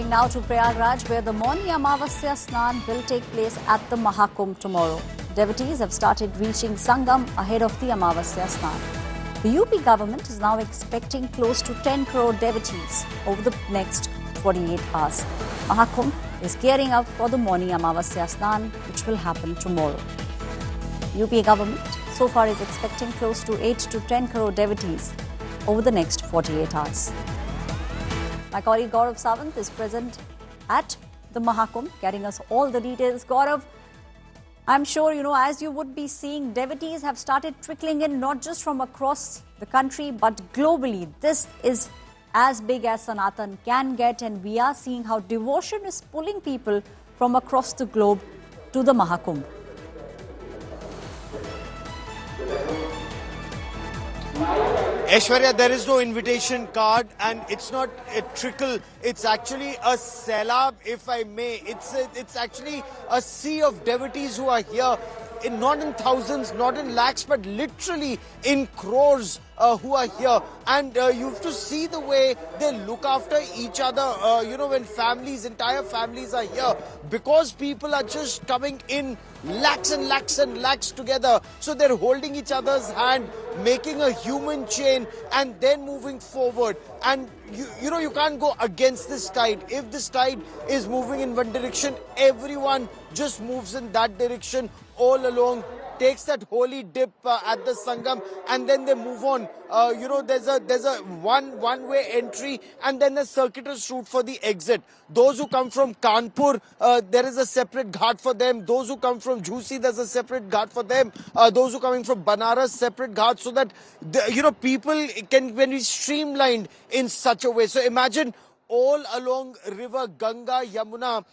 Moving now to Prayagraj, where the Mauni Amavasya Snan will take place at the Mahakumbh tomorrow. Devotees have started reaching Sangam ahead of the Amavasya Snan. The UP government is now expecting close to 10 crore devotees over the next 48 hours. Mahakumbh is gearing up for the Mauni Amavasya Snan, which will happen tomorrow. UP government so far is expecting close to 8 to 10 crore devotees over the next 48 hours. My colleague Gaurav Sawant is present at the Mahakumbh, getting us all the details. Gaurav, I'm sure, as you would be seeing, devotees have started trickling in not just from across the country, but globally. This is as big as Sanatan can get, and we are seeing how devotion is pulling people from across the globe to the Mahakumbh. Aishwarya, there is no invitation card, and it's not a trickle. It's actually a sailab, if I may. It's actually a sea of devotees who are here, not in thousands, not in lakhs, but literally in crores who are here. And you have to see the way they look after each other, when entire families are here, because people are just coming in lakhs and lakhs and lakhs together. So they're holding each other's hand, making a human chain, and then moving forward. And you can't go against this tide. If this tide is moving in one direction, everyone just moves in that direction all along, takes that holy dip at the Sangam, and then they move on. There's a one-way entry, and then a circuitous route for the exit. Those who come from Kanpur, there is a separate ghat for them. Those who come from Jhusi, there's a separate ghat for them. Those who coming from Banaras, separate ghat, so that people can be streamlined in such a way. So imagine all along river Ganga, Yamuna,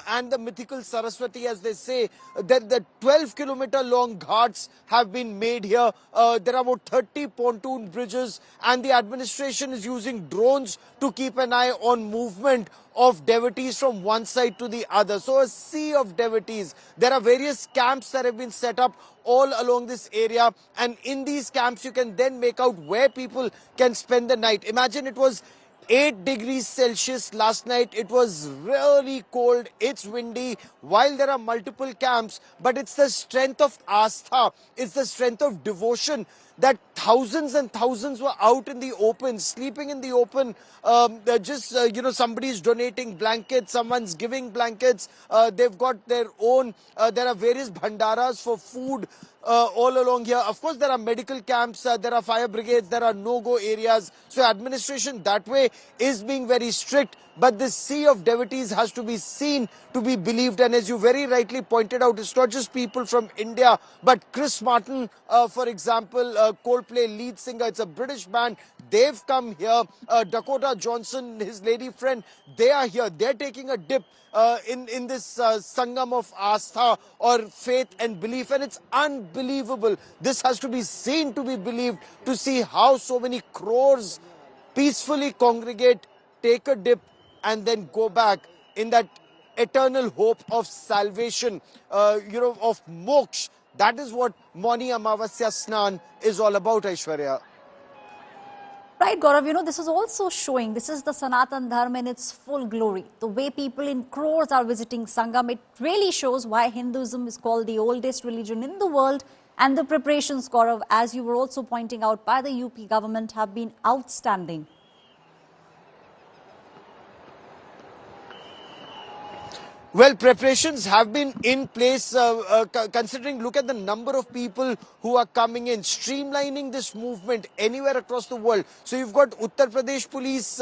and the mythical Saraswati, as they say, that the 12-kilometer long ghats have been made here. There are about 30 pontoon bridges, and the administration is using drones to keep an eye on movement of devotees from one side to the other. So a sea of devotees. There are various camps that have been set up all along this area, and in these camps you can then make out where people can spend the night. Imagine it was 8 degrees Celsius last night. It was really cold. It's windy. While there are multiple camps, but it's the strength of Astha. It's the strength of devotion that thousands and thousands were out in the open, sleeping in the open. Somebody's donating blankets, someone's giving blankets. They've got their own. There are various bhandaras for food all along here. Of course, there are medical camps, there are fire brigades, there are no-go areas. So administration that way is being very strict. But this sea of devotees has to be seen, to be believed. And as you very rightly pointed out, it's not just people from India, but Chris Martin, for example, Coldplay lead singer, it's a British band. They've come here. Dakota Johnson, his lady friend, they are here. They're taking a dip in this Sangam of Astha, or faith and belief. And it's unbelievable. This has to be seen to be believed, to see how so many crores peacefully congregate, take a dip, and then go back in that eternal hope of salvation, of moksha. That is what Mauni Amavasya Snan is all about, Aishwarya. Right, Gaurav, this is also showing, this is the Sanatan Dharma in its full glory. The way people in crores are visiting Sangam, it really shows why Hinduism is called the oldest religion in the world. And the preparations, Gaurav, as you were also pointing out, by the UP government have been outstanding. Well, preparations have been in place, considering, look at the number of people who are coming in, streamlining this movement anywhere across the world. So you've got Uttar Pradesh police,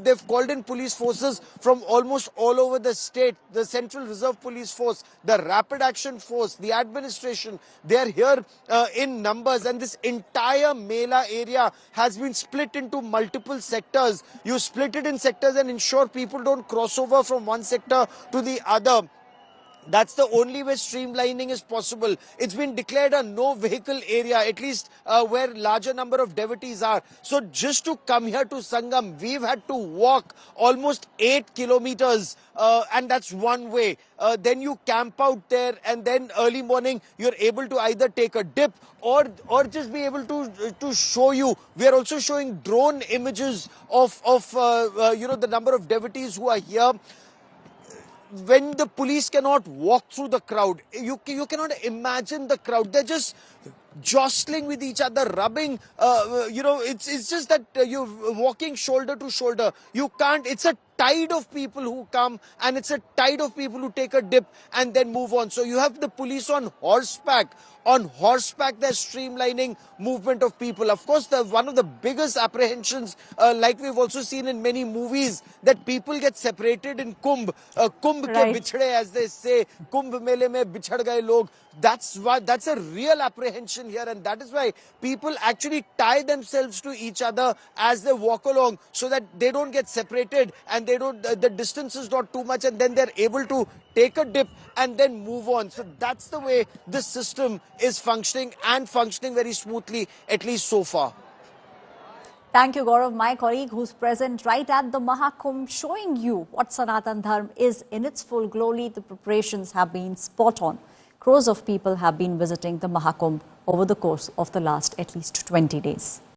they've called in police forces from almost all over the state, the Central Reserve Police Force, the Rapid Action Force, the administration. They are here in numbers, and this entire Mela area has been split into multiple sectors. You split it in sectors and ensure people don't cross over from one sector to the other. That's the only way streamlining is possible. It's been declared a no vehicle area, at least where larger number of devotees are. So just to come here to Sangam, we've had to walk almost 8 kilometers, and that's one way. Then you camp out there, and then early morning you're able to either take a dip or just be able to show you. We are also showing drone images of the number of devotees who are here. When the police cannot walk through the crowd, you cannot imagine the crowd. They're just jostling with each other, rubbing. It's just that you're walking shoulder to shoulder. You can't. It's a tide of people who come, and it's a tide of people who take a dip and then move on. So you have the police on horseback. On horseback, they're streamlining movement of people. Of course, one of the biggest apprehensions, like we've also seen in many movies, that people get separated in Kumbh. Kumbh ke bichhde, as they say, Kumbh mele mein bichhad gaye log. That's a real apprehension here, and that is why people actually tie themselves to each other as they walk along, so that they don't get separated and the distance is not too much, and then they're able to take a dip and then move on. So that's the way this system is functioning, and functioning very smoothly, at least so far. Thank you, Gaurav, my colleague who's present right at the Mahakumbh, showing you what Sanatan Dharma is in its full glory. The preparations have been spot on. Crores of people have been visiting the Mahakumbh over the course of the last at least 20 days.